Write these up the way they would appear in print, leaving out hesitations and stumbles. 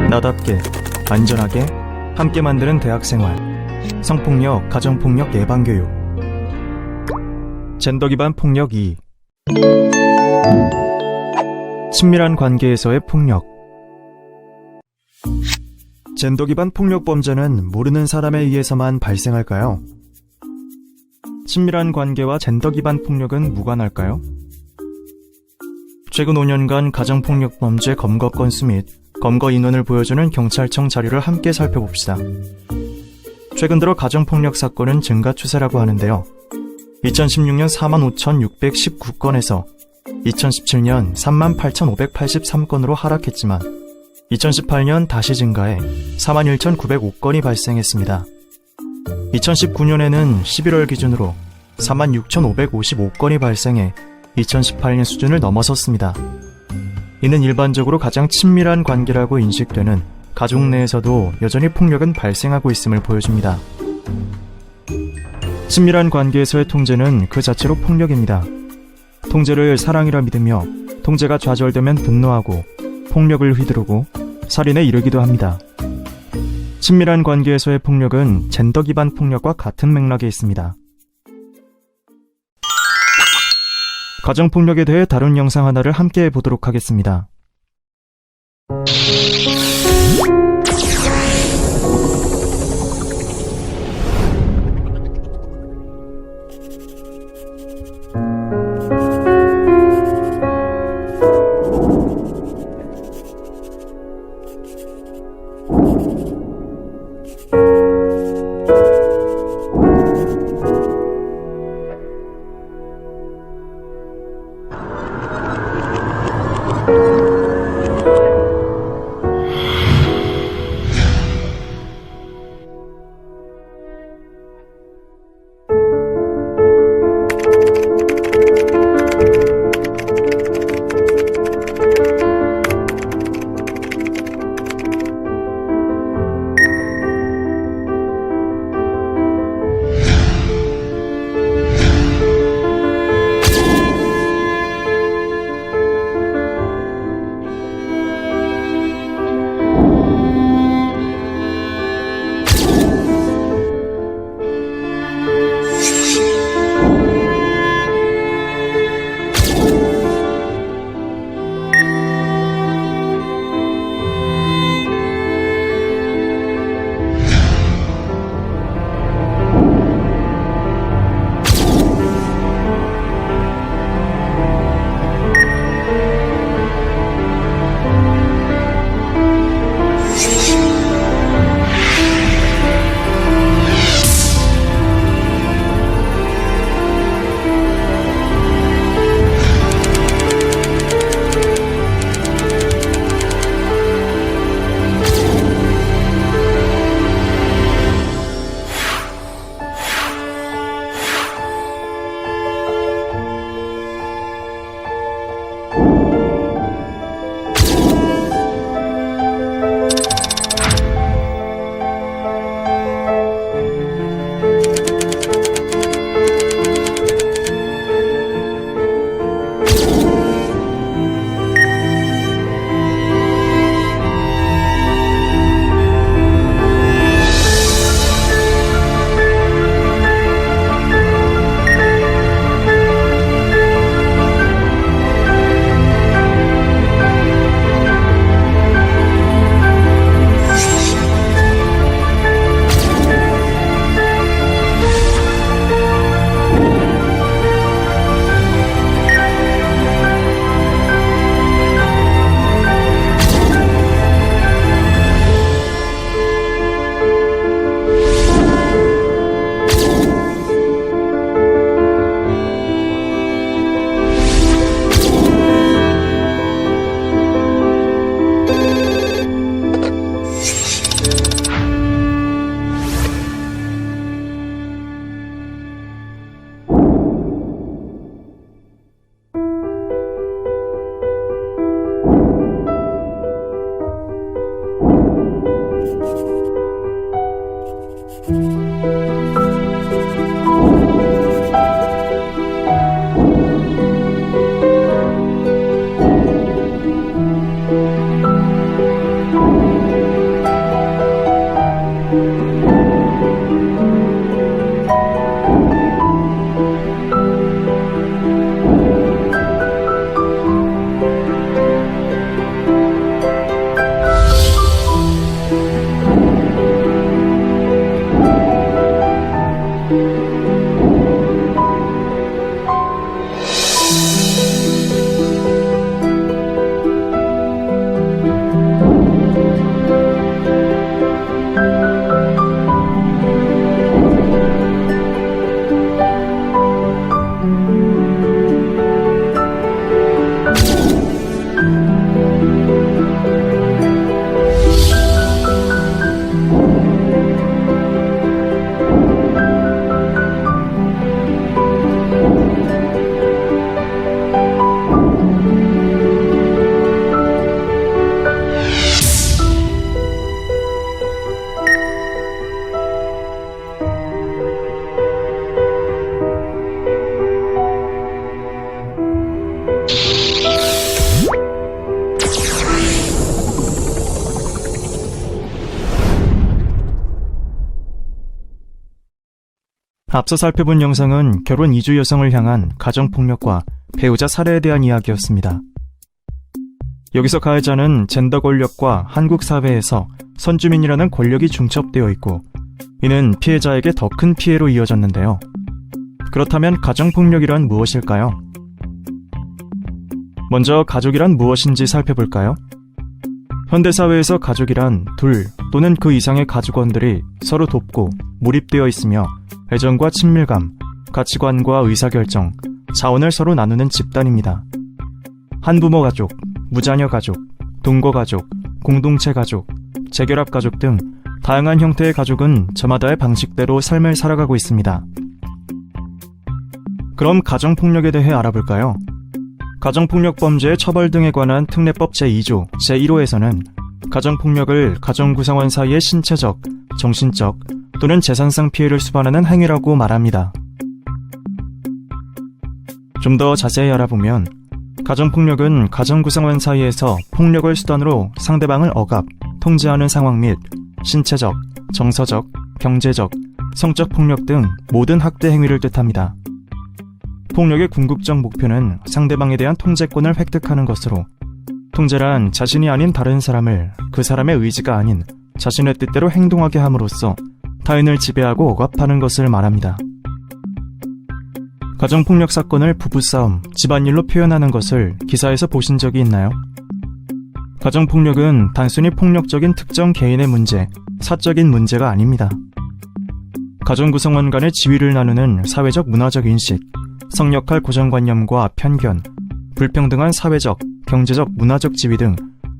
나답게, 안전하게 함께 만드는 대학생활. 성폭력, 가정폭력 예방교육. 젠더 기반 폭력 2. 친밀한 관계에서의 폭력. 젠더 기반 폭력 범죄는 모르는 사람에 의해서만 발생할까요? 친밀한 관계와 젠더 기반 폭력은 무관할까요? 최근 5년간 가정폭력 범죄 검거 건수 및 검거 인원을 보여주는 경찰청 자료를 함께 살펴봅시다. 최근 들어 가정폭력 사건은 증가 추세라고 하는데요. 2016년 45,619건에서 2017년 38,583건으로 하락했지만 2018년 다시 증가해 41,905건이 발생했습니다. 2019년에는 11월 기준으로 46,555건이 발생해 2018년 수준을 넘어섰습니다. 이는 일반적으로 가장 친밀한 관계라고 인식되는 가족 내에서도 여전히 폭력은 발생하고 있음을 보여줍니다. 친밀한 관계에서의 통제는 그 자체로 폭력입니다. 통제를 사랑이라 믿으며 통제가 좌절되면 분노하고 폭력을 휘두르고 살인에 이르기도 합니다. 친밀한 관계에서의 폭력은 젠더 기반 폭력과 같은 맥락에 있습니다. 가정폭력에 대해 다룬 영상 하나를 함께 보도록 하겠습니다. 앞서 살펴본 영상은 결혼 이주 여성을 향한 가정폭력과 배우자 살해에 대한 이야기였습니다. 여기서 가해자는 젠더 권력과 한국 사회에서 선주민이라는 권력이 중첩되어 있고, 이는 피해자에게 더 큰 피해로 이어졌는데요. 그렇다면 가정폭력이란 무엇일까요? 먼저 가족이란 무엇인지 살펴볼까요? 현대사회에서 가족이란 둘 또는 그 이상의 가족원들이 서로 돕고 몰입되어 있으며 애정과 친밀감, 가치관과 의사결정, 자원을 서로 나누는 집단입니다. 한부모 가족, 무자녀 가족, 동거 가족, 공동체 가족, 재결합 가족 등 다양한 형태의 가족은 저마다의 방식대로 삶을 살아가고 있습니다. 그럼 가정폭력에 대해 알아볼까요? 가정폭력 범죄의 처벌 등에 관한 특례법 제2조 제1호에서는 가정폭력을 가정구성원 사이의 신체적, 정신적 또는 재산상 피해를 수반하는 행위라고 말합니다. 좀 더 자세히 알아보면 가정폭력은 가정구성원 사이에서 폭력을 수단으로 상대방을 억압, 통제하는 상황 및 신체적, 정서적, 경제적, 성적 폭력 등 모든 학대 행위를 뜻합니다. 폭력의 궁극적 목표는 상대방에 대한 통제권을 획득하는 것으로, 통제란 자신이 아닌 다른 사람을 그 사람의 의지가 아닌 자신의 뜻대로 행동하게 함으로써 타인을 지배하고 억압하는 것을 말합니다. 가정폭력 사건을 부부싸움, 집안일로 표현하는 것을 기사에서 보신 적이 있나요? 가정폭력은 단순히 폭력적인 특정 개인의 문제, 사적인 문제가 아닙니다. 가정구성원 간의 지위를 나누는 사회적 문화적 인식, 성역할 고정관념과 편견, 불평등한 사회적, 경제적, 문화적 지위 등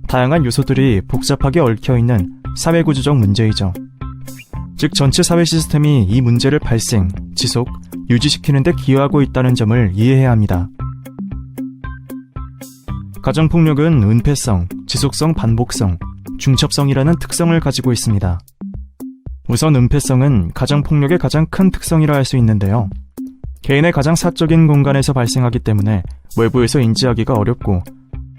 다양한 요소들이 복잡하게 얽혀있는 사회구조적 문제이죠. 즉 전체 사회 시스템이 이 문제를 발생, 지속, 유지시키는 데 기여하고 있다는 점을 이해해야 합니다. 가정폭력은 은폐성, 지속성, 반복성, 중첩성이라는 특성을 가지고 있습니다. 우선 은폐성은 가정폭력의 가장 큰 특성이라 할 수 있는데요. 개인의 가장 사적인 공간에서 발생하기 때문에 외부에서 인지하기가 어렵고,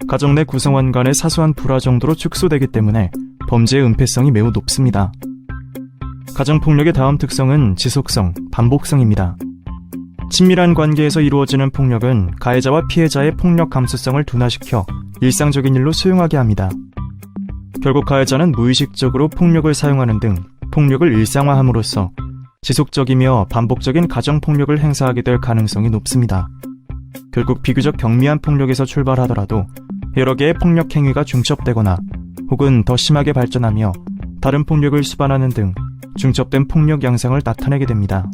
가정 내 구성원 간의 사소한 불화 정도로 축소되기 때문에 범죄의 은폐성이 매우 높습니다. 가정폭력의 다음 특성은 지속성, 반복성입니다. 친밀한 관계에서 이루어지는 폭력은 가해자와 피해자의 폭력 감수성을 둔화시켜 일상적인 일로 수용하게 합니다. 결국 가해자는 무의식적으로 폭력을 사용하는 등 폭력을 일상화함으로써 지속적이며 반복적인 가정폭력을 행사하게 될 가능성이 높습니다. 결국 비교적 경미한 폭력에서 출발하더라도 여러 개의 폭력 행위가 중첩되거나 혹은 더 심하게 발전하며 다른 폭력을 수반하는 등 중첩된 폭력 양상을 나타내게 됩니다.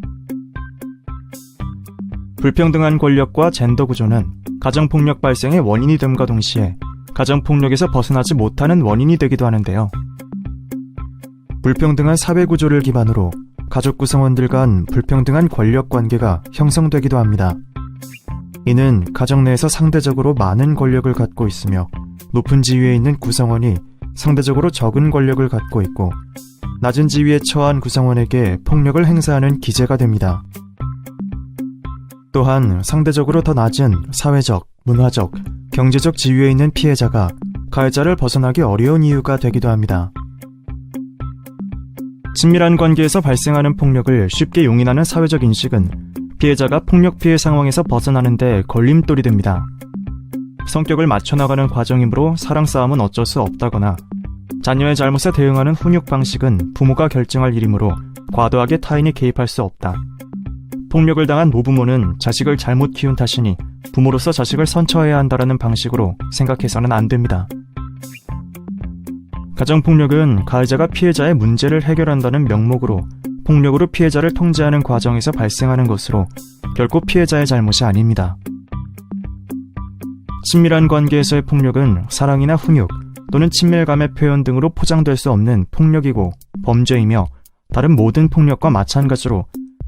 불평등한 권력과 젠더 구조는 가정폭력 발생의 원인이 됨과 동시에 가정폭력에서 벗어나지 못하는 원인이 되기도 하는데요. 불평등한 사회구조를 기반으로 가족 구성원들 간 불평등한 권력관계가 형성되기도 합니다. 이는 가정 내에서 상대적으로 많은 권력을 갖고 있으며 높은 지위에 있는 구성원이 상대적으로 적은 권력을 갖고 있고, 낮은 지위에 처한 구성원에게 폭력을 행사하는 기제가 됩니다. 또한 상대적으로 더 낮은 사회적, 문화적, 경제적 지위에 있는 피해자가 가해자를 벗어나기 어려운 이유가 되기도 합니다. 친밀한 관계에서 발생하는 폭력을 쉽게 용인하는 사회적 인식은 피해자가 폭력 피해 상황에서 벗어나는 데 걸림돌이 됩니다. 성격을 맞춰나가는 과정이므로 사랑 싸움은 어쩔 수 없다거나, 자녀의 잘못에 대응하는 훈육 방식은 부모가 결정할 일이므로 과도하게 타인이 개입할 수 없다. 폭력을 당한 모부모는 자식을 잘못 키운 탓이니 부모로서 자식을 선처해야 한다라는 방식으로 생각해서는 안 됩니다. 가정폭력은 가해자가 피해자의 문제를 해결한다는 명목으로 폭력으로 피해자를 통제하는 과정에서 발생하는 것으로 결코 피해자의 잘못이 아닙니다. 친밀한 관계에서의 폭력은 사랑이나 훈육 또는 친밀감의 표현 등으로 포장될 수 없는 폭력이고 범죄이며, 다른 모든 폭력과 마찬가지로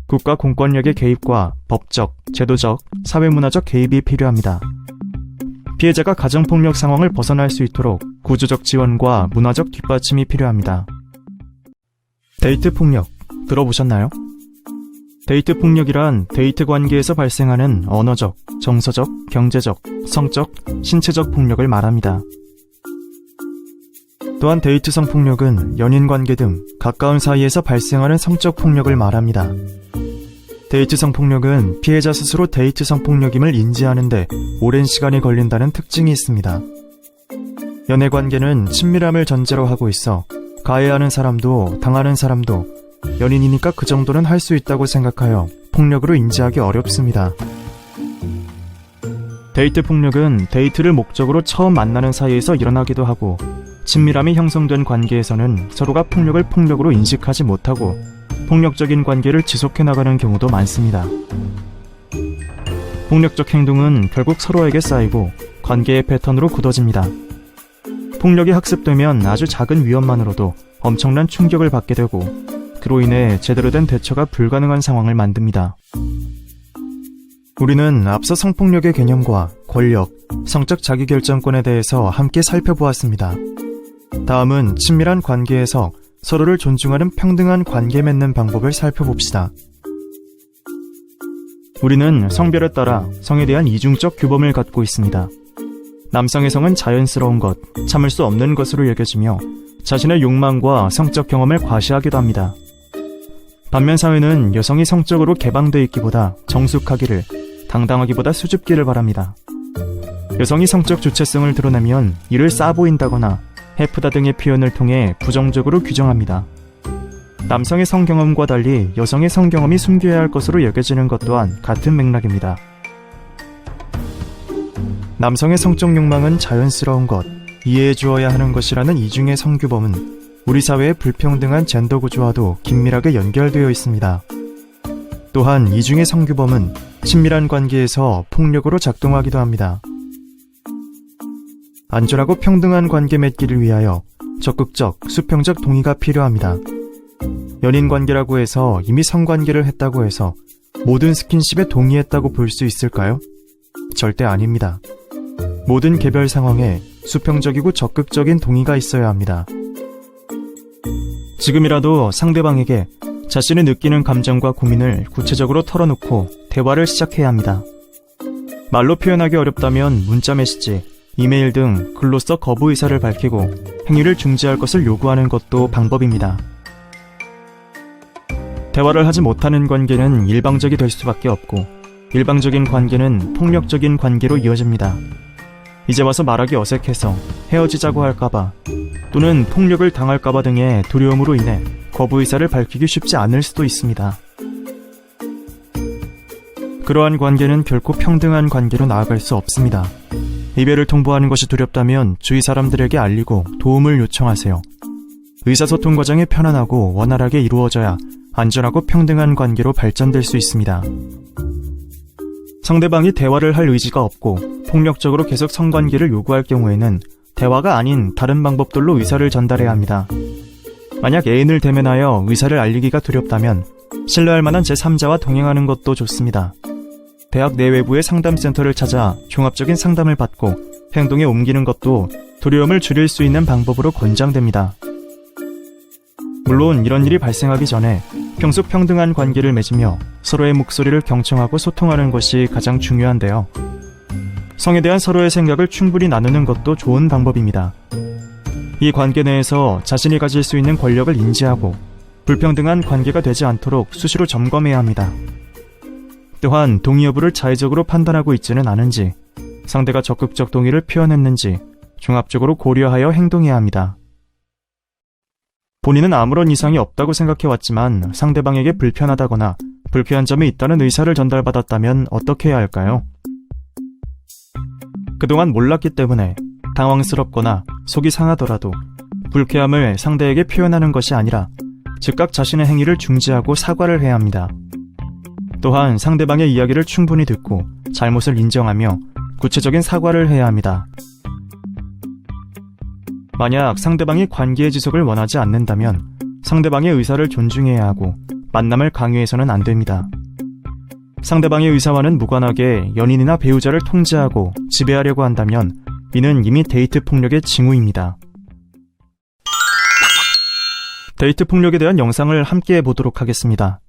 국가 공권력의 개입과 법적, 제도적, 사회문화적 개입이 필요합니다. 피해자가 가정폭력 상황을 벗어날 수 있도록 구조적 지원과 문화적 뒷받침이 필요합니다. 데이트 폭력 들어보셨나요? 데이트 폭력이란 데이트 관계에서 발생하는 언어적, 정서적, 경제적, 성적, 신체적 폭력을 말합니다. 또한 데이트성 폭력은 연인 관계 등 가까운 사이에서 발생하는 성적 폭력을 말합니다. 데이트성 폭력은 피해자 스스로 데이트성 폭력임을 인지하는데 오랜 시간이 걸린다는 특징이 있습니다. 연애관계는 친밀함을 전제로 하고 있어 가해하는 사람도 당하는 사람도 연인이니까 그 정도는 할 수 있다고 생각하여 폭력으로 인지하기 어렵습니다. 데이트 폭력은 데이트를 목적으로 처음 만나는 사이에서 일어나기도 하고 친밀함이 형성된 관계에서는 서로가 폭력을 폭력으로 인식하지 못하고 폭력적인 관계를 지속해 나가는 경우도 많습니다. 폭력적 행동은 결국 서로에게 쌓이고 관계의 패턴으로 굳어집니다. 폭력이 학습되면 아주 작은 위험만으로도 엄청난 충격을 받게 되고 그로 인해 제대로 된 대처가 불가능한 상황을 만듭니다. 우리는 앞서 성폭력의 개념과 권력, 성적 자기결정권에 대해서 함께 살펴보았습니다. 다음은 친밀한 관계에서 서로를 존중하는 평등한 관계 맺는 방법을 살펴봅시다. 우리는 성별에 따라 성에 대한 이중적 규범을 갖고 있습니다. 남성의 성은 자연스러운 것, 참을 수 없는 것으로 여겨지며 자신의 욕망과 성적 경험을 과시하기도 합니다. 반면 사회는 여성이 성적으로 개방되어 있기보다 정숙하기를, 당당하기보다 수줍기를 바랍니다. 여성이 성적 주체성을 드러내면 이를 싸 보인다거나 해프다 등의 표현을 통해 부정적으로 규정합니다. 남성의 성경험과 달리 여성의 성경험이 숨겨야 할 것으로 여겨지는 것 또한 같은 맥락입니다. 남성의 성적 욕망은 자연스러운 것, 이해해 주어야 하는 것이라는 이중의 성규범은 우리 사회의 불평등한 젠더 구조와도 긴밀하게 연결되어 있습니다. 또한 이중의 성규범은 친밀한 관계에서 폭력으로 작동하기도 합니다. 안전하고 평등한 관계 맺기를 위하여 적극적, 수평적 동의가 필요합니다. 연인 관계라고 해서 이미 성관계를 했다고 해서 모든 스킨십에 동의했다고 볼 수 있을까요? 절대 아닙니다. 모든 개별 상황에 수평적이고 적극적인 동의가 있어야 합니다. 지금이라도 상대방에게 자신이 느끼는 감정과 고민을 구체적으로 털어놓고 대화를 시작해야 합니다. 말로 표현하기 어렵다면 문자 메시지, 이메일 등 글로써 거부 의사를 밝히고 행위를 중지할 것을 요구하는 것도 방법입니다. 대화를 하지 못하는 관계는 일방적이 될 수밖에 없고 일방적인 관계는 폭력적인 관계로 이어집니다. 이제 와서 말하기 어색해서 헤어지자고 할까봐 또는 폭력을 당할까봐 등의 두려움으로 인해 거부 의사를 밝히기 쉽지 않을 수도 있습니다. 그러한 관계는 결코 평등한 관계로 나아갈 수 없습니다. 이별을 통보하는 것이 두렵다면 주위 사람들에게 알리고 도움을 요청하세요. 의사소통 과정이 편안하고 원활하게 이루어져야 안전하고 평등한 관계로 발전될 수 있습니다. 상대방이 대화를 할 의지가 없고 폭력적으로 계속 성관계를 요구할 경우에는 대화가 아닌 다른 방법들로 의사를 전달해야 합니다. 만약 애인을 대면하여 의사를 알리기가 두렵다면 신뢰할 만한 제3자와 동행하는 것도 좋습니다. 대학 내외부의 상담센터를 찾아 종합적인 상담을 받고 행동에 옮기는 것도 두려움을 줄일 수 있는 방법으로 권장됩니다. 물론 이런 일이 발생하기 전에 평소 평등한 관계를 맺으며 서로의 목소리를 경청하고 소통하는 것이 가장 중요한데요. 성에 대한 서로의 생각을 충분히 나누는 것도 좋은 방법입니다. 이 관계 내에서 자신이 가질 수 있는 권력을 인지하고 불평등한 관계가 되지 않도록 수시로 점검해야 합니다. 또한 동의 여부를 자의적으로 판단하고 있지는 않은지, 상대가 적극적 동의를 표현했는지 종합적으로 고려하여 행동해야 합니다. 본인은 아무런 이상이 없다고 생각해왔지만 상대방에게 불편하다거나 불쾌한 점이 있다는 의사를 전달받았다면 어떻게 해야 할까요? 그동안 몰랐기 때문에 당황스럽거나 속이 상하더라도 불쾌함을 상대에게 표현하는 것이 아니라 즉각 자신의 행위를 중지하고 사과를 해야 합니다. 또한 상대방의 이야기를 충분히 듣고 잘못을 인정하며 구체적인 사과를 해야 합니다. 만약 상대방이 관계의 지속을 원하지 않는다면 상대방의 의사를 존중해야 하고 만남을 강요해서는 안 됩니다. 상대방의 의사와는 무관하게 연인이나 배우자를 통제하고 지배하려고 한다면 이는 이미 데이트 폭력의 징후입니다. 데이트 폭력에 대한 영상을 함께 보도록 하겠습니다.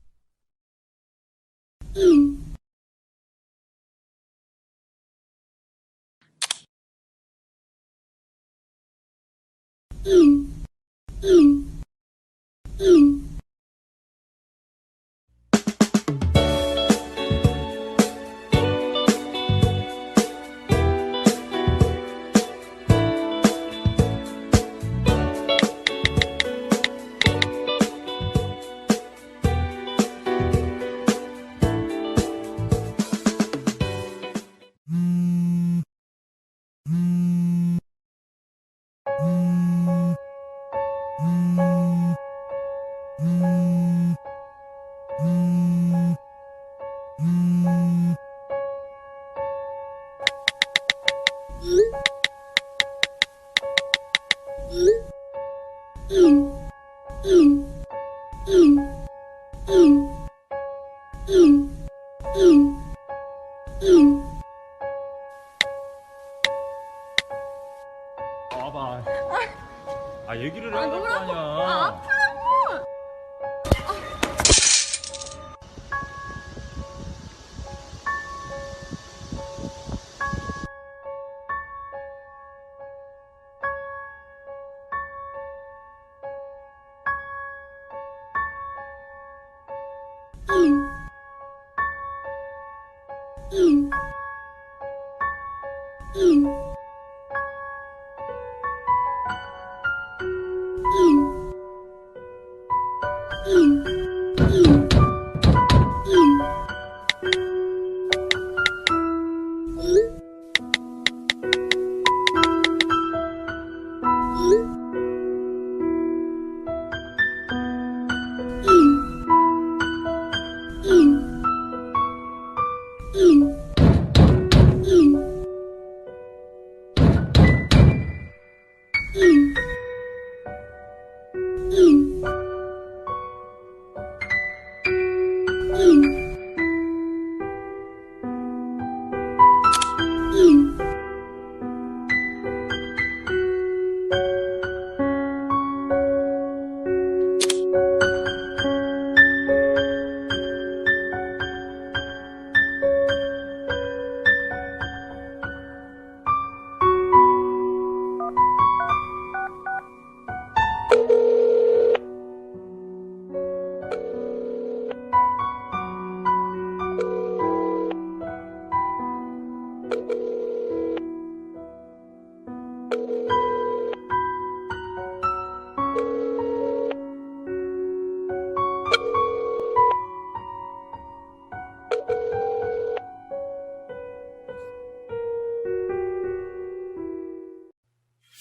봐봐. 얘기를 해야 될 거 아니야.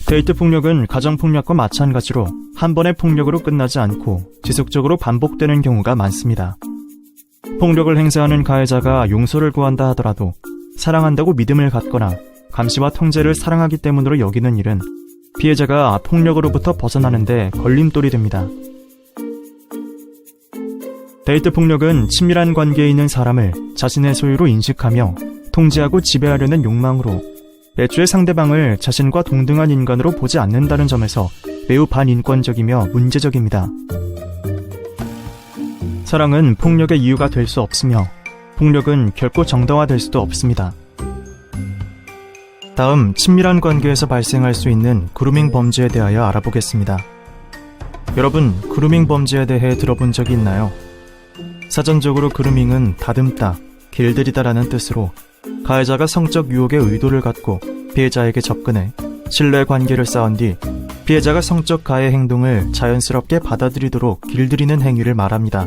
데이트 폭력은 가정폭력과 마찬가지로 한 번의 폭력으로 끝나지 않고 지속적으로 반복되는 경우가 많습니다. 폭력을 행사하는 가해자가 용서를 구한다 하더라도 사랑한다고 믿음을 갖거나 감시와 통제를 사랑하기 때문으로 여기는 일은 피해자가 폭력으로부터 벗어나는데 걸림돌이 됩니다. 데이트 폭력은 친밀한 관계에 있는 사람을 자신의 소유로 인식하며 통제하고 지배하려는 욕망으로 애초에 상대방을 자신과 동등한 인간으로 보지 않는다는 점에서 매우 반인권적이며 문제적입니다. 사랑은 폭력의 이유가 될 수 없으며 폭력은 결코 정당화될 수도 없습니다. 다음, 친밀한 관계에서 발생할 수 있는 그루밍 범죄에 대하여 알아보겠습니다. 여러분, 그루밍 범죄에 대해 들어본 적이 있나요? 사전적으로 그루밍은 다듬다, 길들이다라는 뜻으로 가해자가 성적 유혹의 의도를 갖고 피해자에게 접근해 신뢰 관계를 쌓은 뒤 피해자가 성적 가해 행동을 자연스럽게 받아들이도록 길들이는 행위를 말합니다.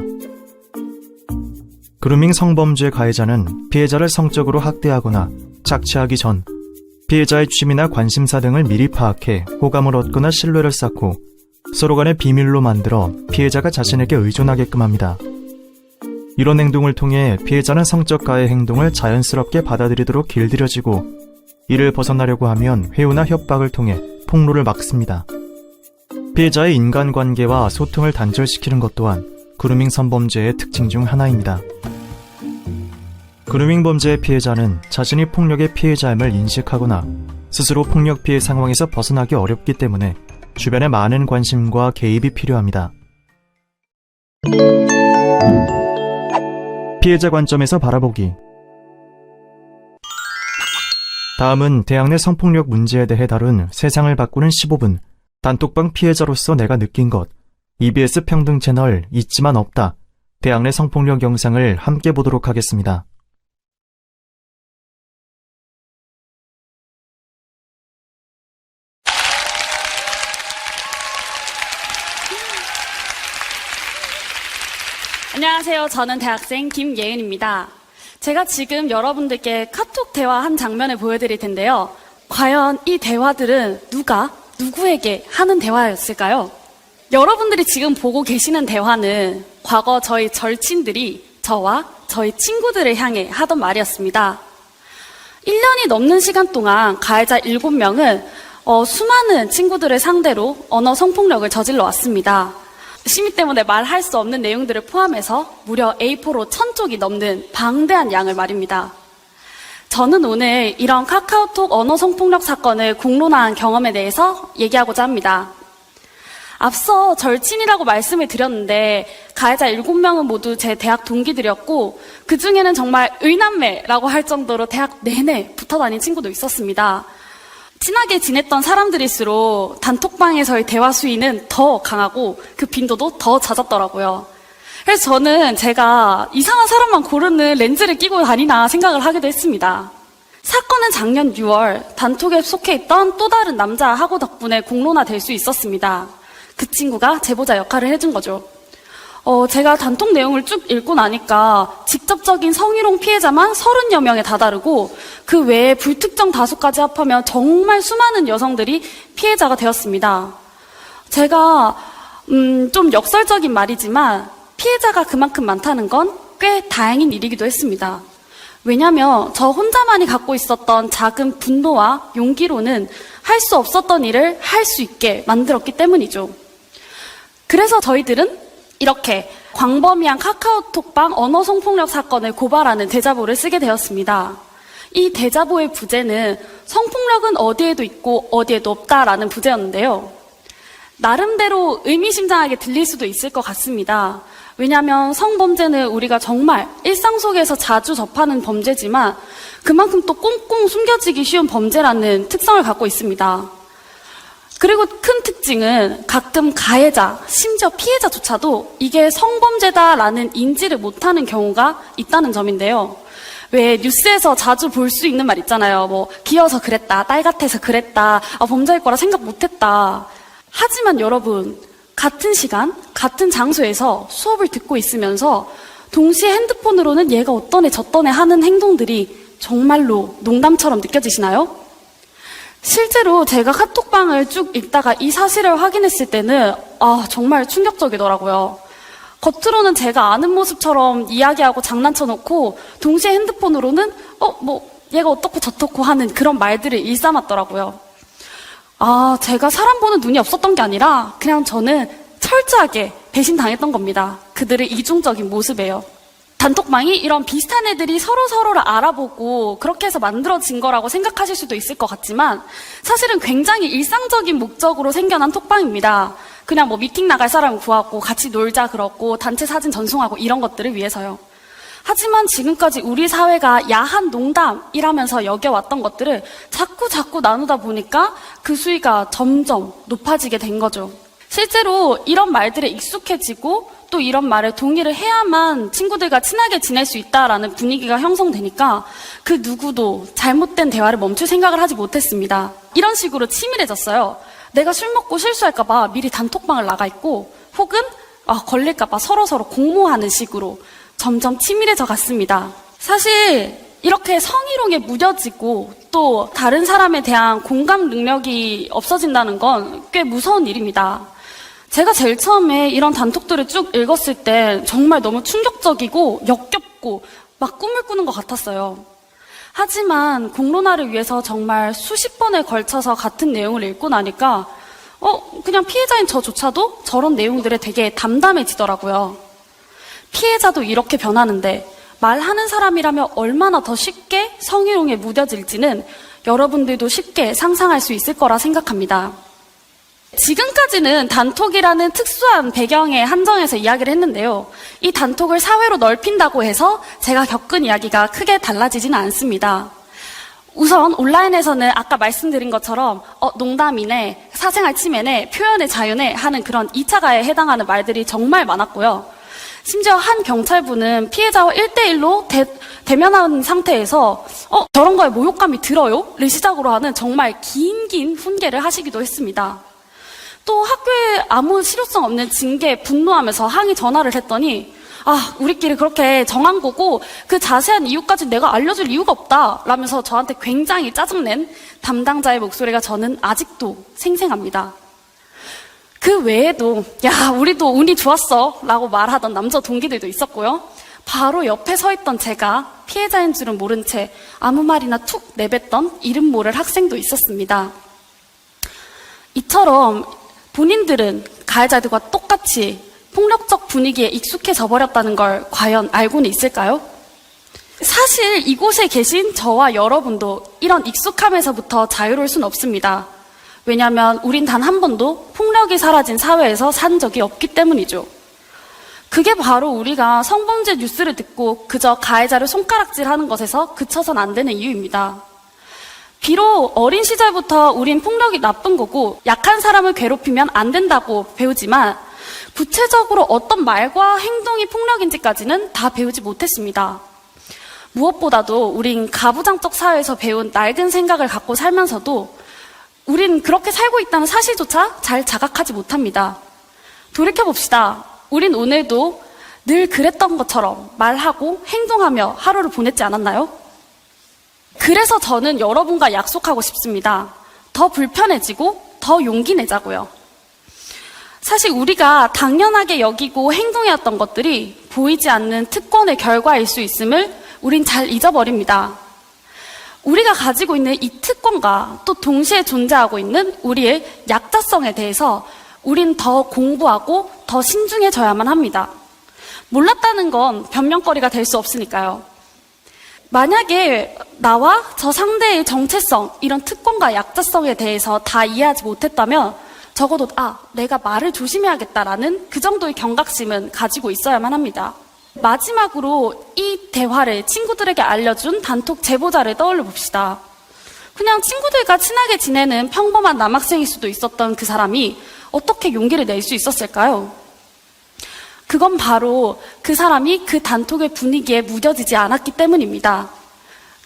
그루밍 성범죄 가해자는 피해자를 성적으로 학대하거나 착취하기 전 피해자의 취미나 관심사 등을 미리 파악해 호감을 얻거나 신뢰를 쌓고 서로 간의 비밀로 만들어 피해자가 자신에게 의존하게끔 합니다. 이런 행동을 통해 피해자는 성적 가해 행동을 자연스럽게 받아들이도록 길들여지고 이를 벗어나려고 하면 회유나 협박을 통해 폭로를 막습니다. 피해자의 인간관계와 소통을 단절시키는 것 또한 그루밍 성범죄의 특징 중 하나입니다. 그루밍 범죄의 피해자는 자신이 폭력의 피해자임을 인식하거나 스스로 폭력 피해 상황에서 벗어나기 어렵기 때문에 주변의 많은 관심과 개입이 필요합니다. 피해자 관점에서 바라보기. 다음은 대학 내 성폭력 문제에 대해 다룬 세상을 바꾸는 15분 단톡방 피해자로서 내가 느낀 것 EBS 평등 채널 잊지만 없다 대학 내 성폭력 영상을 함께 보도록 하겠습니다. 안녕하세요. 저는 대학생 김예은입니다. 제가 지금 여러분들께 카톡 대화한 장면을 보여드릴 텐데요. 과연 이 대화들은 누가 누구에게 하는 대화였을까요? 여러분들이 지금 보고 계시는 대화는 과거 저희 절친들이 저와 저희 친구들을 향해 하던 말이었습니다. 1년이 넘는 시간 동안 가해자 7명은 수많은 친구들을 상대로 언어 성폭력을 저질러 왔습니다. 심의 때문에 말할 수 없는 내용들을 포함해서 무려 A4로 1000쪽이 넘는 방대한 양을 말입니다. 저는 오늘 이런 카카오톡 언어 성폭력 사건을 공론화한 경험에 대해서 얘기하고자 합니다. 앞서 절친이라고 말씀을 드렸는데 가해자 7명은 모두 제 대학 동기들이었고 그 중에는 정말 의남매라고 할 정도로 대학 내내 붙어 다닌 친구도 있었습니다. 친하게 지냈던 사람들일수록 단톡방에서의 대화 수위는 더 강하고 그 빈도도 더 잦았더라고요. 그래서 저는 제가 이상한 사람만 고르는 렌즈를 끼고 다니나 생각을 하기도 했습니다. 사건은 작년 6월 단톡에 속해 있던 또 다른 남자하고 덕분에 공론화될 수 있었습니다. 그 친구가 제보자 역할을 해준 거죠. 제가 단톡 내용을 쭉 읽고 나니까 직접적인 성희롱 피해자만 30여 명에 다다르고 그 외에 불특정 다수까지 합하면 정말 수많은 여성들이 피해자가 되었습니다. 제가 좀 역설적인 말이지만 피해자가 그만큼 많다는 건 꽤 다행인 일이기도 했습니다. 왜냐하면 저 혼자만이 갖고 있었던 작은 분노와 용기로는 할 수 없었던 일을 할 수 있게 만들었기 때문이죠. 그래서 저희들은 이렇게 광범위한 카카오톡방 언어 성폭력 사건을 고발하는 대자보를 쓰게 되었습니다. 이 대자보의 부제는 성폭력은 어디에도 있고 어디에도 없다라는 부제였는데요. 나름대로 의미심장하게 들릴 수도 있을 것 같습니다. 왜냐하면 성범죄는 우리가 정말 일상 속에서 자주 접하는 범죄지만 그만큼 또 꽁꽁 숨겨지기 쉬운 범죄라는 특성을 갖고 있습니다. 그리고 큰 특징은 가끔 가해자, 심지어 피해자조차도 이게 성범죄다라는 인지를 못하는 경우가 있다는 점인데요. 왜 뉴스에서 자주 볼 수 있는 말 있잖아요. 뭐 귀여워서 그랬다, 딸 같아서 그랬다, 범죄일 거라 생각 못했다. 하지만 여러분, 같은 시간, 같은 장소에서 수업을 듣고 있으면서 동시에 핸드폰으로는 얘가 어떤 애 저떤 애 하는 행동들이 정말로 농담처럼 느껴지시나요? 실제로 제가 카톡방을 쭉 읽다가 이 사실을 확인했을 때는 정말 충격적이더라고요. 겉으로는 제가 아는 모습처럼 이야기하고 장난쳐놓고 동시에 핸드폰으로는 얘가 어떻고 저떻고 하는 그런 말들을 일삼았더라고요. 제가 사람 보는 눈이 없었던 게 아니라 그냥 저는 철저하게 배신당했던 겁니다. 그들의 이중적인 모습에요. 단톡방이 이런 비슷한 애들이 서로를 알아보고 그렇게 해서 만들어진 거라고 생각하실 수도 있을 것 같지만 사실은 굉장히 일상적인 목적으로 생겨난 톡방입니다. 그냥 미팅 나갈 사람 구하고 같이 놀자 그러고 단체 사진 전송하고 이런 것들을 위해서요. 하지만 지금까지 우리 사회가 야한 농담이라면서 여겨왔던 것들을 자꾸 나누다 보니까 그 수위가 점점 높아지게 된 거죠. 실제로 이런 말들에 익숙해지고 또 이런 말에 동의를 해야만 친구들과 친하게 지낼 수 있다라는 분위기가 형성되니까 그 누구도 잘못된 대화를 멈출 생각을 하지 못했습니다. 이런 식으로 치밀해졌어요. 내가 술 먹고 실수할까봐 미리 단톡방을 나가 있고 혹은 걸릴까봐 서로 공모하는 식으로 점점 치밀해져 갔습니다. 사실 이렇게 성희롱에 무뎌지고 또 다른 사람에 대한 공감 능력이 없어진다는 건 꽤 무서운 일입니다. 제가 제일 처음에 이런 단톡들을 쭉 읽었을 때 정말 너무 충격적이고 역겹고 막 꿈을 꾸는 것 같았어요. 하지만 공론화를 위해서 정말 수십 번에 걸쳐서 같은 내용을 읽고 나니까 그냥 피해자인 저조차도 저런 내용들에 되게 담담해지더라고요. 피해자도 이렇게 변하는데 말하는 사람이라면 얼마나 더 쉽게 성희롱에 무뎌질지는 여러분들도 쉽게 상상할 수 있을 거라 생각합니다. 지금까지는 단톡이라는 특수한 배경에 한정해서 이야기를 했는데요. 이 단톡을 사회로 넓힌다고 해서 제가 겪은 이야기가 크게 달라지지는 않습니다. 우선 온라인에서는 아까 말씀드린 것처럼 농담이네, 사생활 침해네, 표현의 자유네 하는 그런 2차 가해에 해당하는 말들이 정말 많았고요. 심지어 한 경찰분은 피해자와 1대1로 대면한 상태에서 저런 거에 모욕감이 들어요? 를 시작으로 하는 정말 긴 훈계를 하시기도 했습니다. 또 학교에 아무 실효성 없는 징계에 분노하면서 항의 전화를 했더니 우리끼리 그렇게 정한 거고 그 자세한 이유까지 내가 알려줄 이유가 없다 라면서 저한테 굉장히 짜증낸 담당자의 목소리가 저는 아직도 생생합니다. 그 외에도 우리도 운이 좋았어 라고 말하던 남자 동기들도 있었고요. 바로 옆에 서 있던 제가 피해자인 줄은 모른 채 아무 말이나 툭 내뱉던 이름 모를 학생도 있었습니다. 이처럼 본인들은 가해자들과 똑같이 폭력적 분위기에 익숙해져 버렸다는 걸 과연 알고는 있을까요? 사실 이곳에 계신 저와 여러분도 이런 익숙함에서부터 자유로울 순 없습니다. 왜냐하면 우린 단 한 번도 폭력이 사라진 사회에서 산 적이 없기 때문이죠. 그게 바로 우리가 성범죄 뉴스를 듣고 그저 가해자를 손가락질하는 것에서 그쳐선 안 되는 이유입니다. 비록 어린 시절부터 우린 폭력이 나쁜 거고 약한 사람을 괴롭히면 안 된다고 배우지만 구체적으로 어떤 말과 행동이 폭력인지까지는 다 배우지 못했습니다. 무엇보다도 우린 가부장적 사회에서 배운 낡은 생각을 갖고 살면서도 우린 그렇게 살고 있다는 사실조차 잘 자각하지 못합니다. 돌이켜봅시다. 우린 오늘도 늘 그랬던 것처럼 말하고 행동하며 하루를 보냈지 않았나요? 그래서 저는 여러분과 약속하고 싶습니다. 더 불편해지고 더 용기 내자고요. 사실 우리가 당연하게 여기고 행동해왔던 것들이 보이지 않는 특권의 결과일 수 있음을 우린 잘 잊어버립니다. 우리가 가지고 있는 이 특권과 또 동시에 존재하고 있는 우리의 약자성에 대해서 우린 더 공부하고 더 신중해져야만 합니다. 몰랐다는 건 변명거리가 될 수 없으니까요. 만약에 나와 저 상대의 정체성, 이런 특권과 약자성에 대해서 다 이해하지 못했다면 적어도 내가 말을 조심해야겠다라는 그 정도의 경각심은 가지고 있어야만 합니다. 마지막으로 이 대화를 친구들에게 알려준 단톡 제보자를 떠올려 봅시다. 그냥 친구들과 친하게 지내는 평범한 남학생일 수도 있었던 그 사람이 어떻게 용기를 낼 수 있었을까요? 그건 바로 그 사람이 그 단톡의 분위기에 무뎌지지 않았기 때문입니다.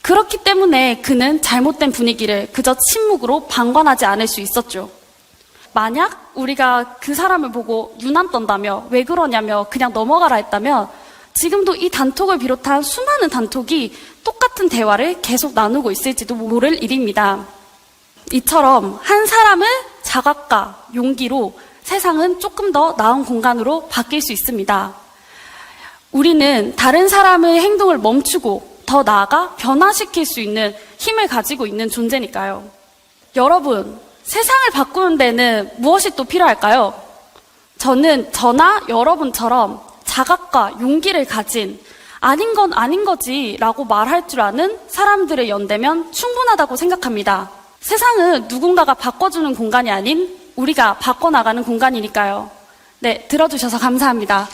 그렇기 때문에 그는 잘못된 분위기를 그저 침묵으로 방관하지 않을 수 있었죠. 만약 우리가 그 사람을 보고 유난 떤다며 왜 그러냐며 그냥 넘어가라 했다면 지금도 이 단톡을 비롯한 수많은 단톡이 똑같은 대화를 계속 나누고 있을지도 모를 일입니다. 이처럼 한 사람의 자각과 용기로 세상은 조금 더 나은 공간으로 바뀔 수 있습니다. 우리는 다른 사람의 행동을 멈추고 더 나아가 변화시킬 수 있는 힘을 가지고 있는 존재니까요. 여러분, 세상을 바꾸는 데는 무엇이 또 필요할까요? 저는 저나 여러분처럼 자각과 용기를 가진 아닌 건 아닌 거지 라고 말할 줄 아는 사람들의 연대면 충분하다고 생각합니다. 세상은 누군가가 바꿔주는 공간이 아닌 우리가 바꿔나가는 공간이니까요. 네, 들어주셔서 감사합니다.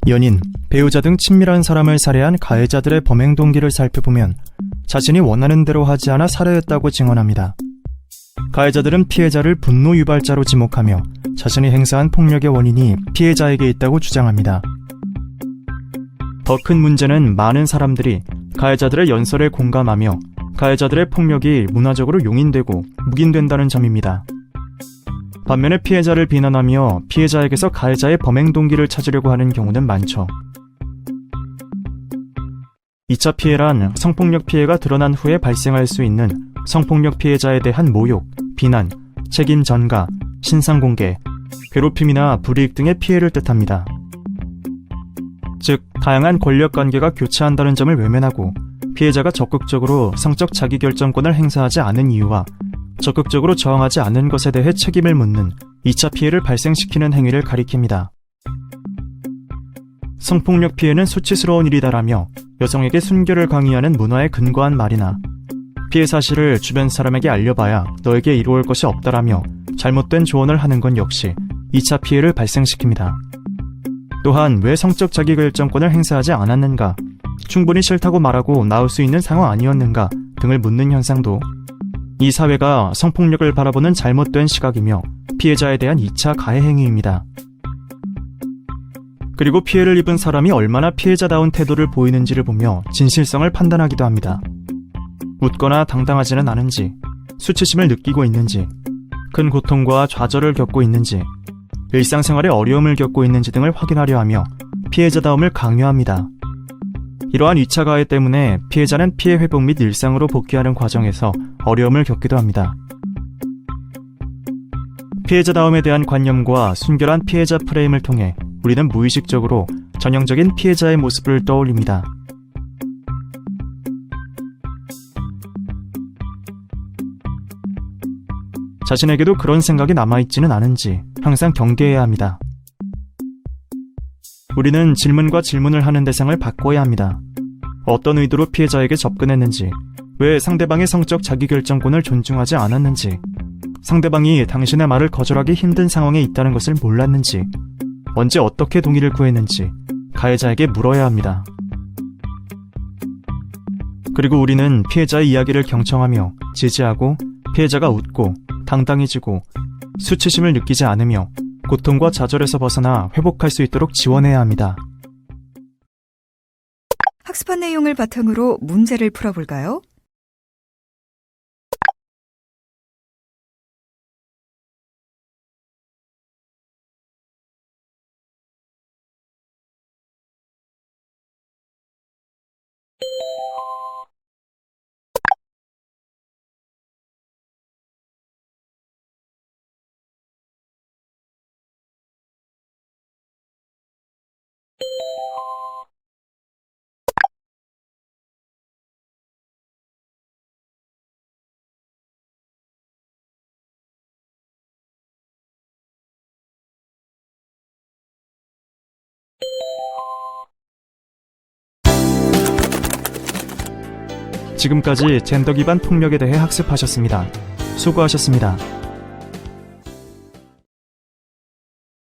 연인, 배우자 등 친밀한 사람을 살해한 가해자들의 범행 동기를 살펴보면 자신이 원하는 대로 하지 않아 살해했다고 증언합니다. 가해자들은 피해자를 분노 유발자로 지목하며 자신이 행사한 폭력의 원인이 피해자에게 있다고 주장합니다. 더 큰 문제는 많은 사람들이 가해자들의 연설에 공감하며 가해자들의 폭력이 문화적으로 용인되고 묵인된다는 점입니다. 반면에 피해자를 비난하며 피해자에게서 가해자의 범행 동기를 찾으려고 하는 경우는 많죠. 2차 피해란 성폭력 피해가 드러난 후에 발생할 수 있는 성폭력 피해자에 대한 모욕, 비난, 책임 전가, 신상 공개, 괴롭힘이나 불이익 등의 피해를 뜻합니다. 즉, 다양한 권력 관계가 교차한다는 점을 외면하고 피해자가 적극적으로 성적 자기결정권을 행사하지 않은 이유와 적극적으로 저항하지 않은 것에 대해 책임을 묻는 2차 피해를 발생시키는 행위를 가리킵니다. 성폭력 피해는 수치스러운 일이다라며 여성에게 순결을 강요하는 문화에 근거한 말이나 피해 사실을 주변 사람에게 알려봐야 너에게 이루어올 것이 없다라며 잘못된 조언을 하는 건 역시 2차 피해를 발생시킵니다. 또한 왜 성적 자기결정권을 행사하지 않았는가, 충분히 싫다고 말하고 나올 수 있는 상황 아니었는가 등을 묻는 현상도 이 사회가 성폭력을 바라보는 잘못된 시각이며 피해자에 대한 2차 가해 행위입니다. 그리고 피해를 입은 사람이 얼마나 피해자다운 태도를 보이는지를 보며 진실성을 판단하기도 합니다. 웃거나 당당하지는 않은지, 수치심을 느끼고 있는지, 큰 고통과 좌절을 겪고 있는지, 일상생활에 어려움을 겪고 있는지 등을 확인하려 하며 피해자다움을 강요합니다. 이러한 2차 가해 때문에 피해자는 피해 회복 및 일상으로 복귀하는 과정에서 어려움을 겪기도 합니다. 피해자다움에 대한 관념과 순결한 피해자 프레임을 통해 우리는 무의식적으로 전형적인 피해자의 모습을 떠올립니다. 자신에게도 그런 생각이 남아있지는 않은지 항상 경계해야 합니다. 우리는 질문과 질문을 하는 대상을 바꿔야 합니다. 어떤 의도로 피해자에게 접근했는지, 왜 상대방의 성적 자기결정권을 존중하지 않았는지, 상대방이 당신의 말을 거절하기 힘든 상황에 있다는 것을 몰랐는지, 언제 어떻게 동의를 구했는지 가해자에게 물어야 합니다. 그리고 우리는 피해자의 이야기를 경청하며 지지하고 피해자가 웃고 당당해지고 수치심을 느끼지 않으며 고통과 좌절에서 벗어나 회복할 수 있도록 지원해야 합니다. 학습한 내용을 바탕으로 문제를 풀어볼까요? 지금까지 젠더 기반 폭력에 대해 학습하셨습니다. 수고하셨습니다.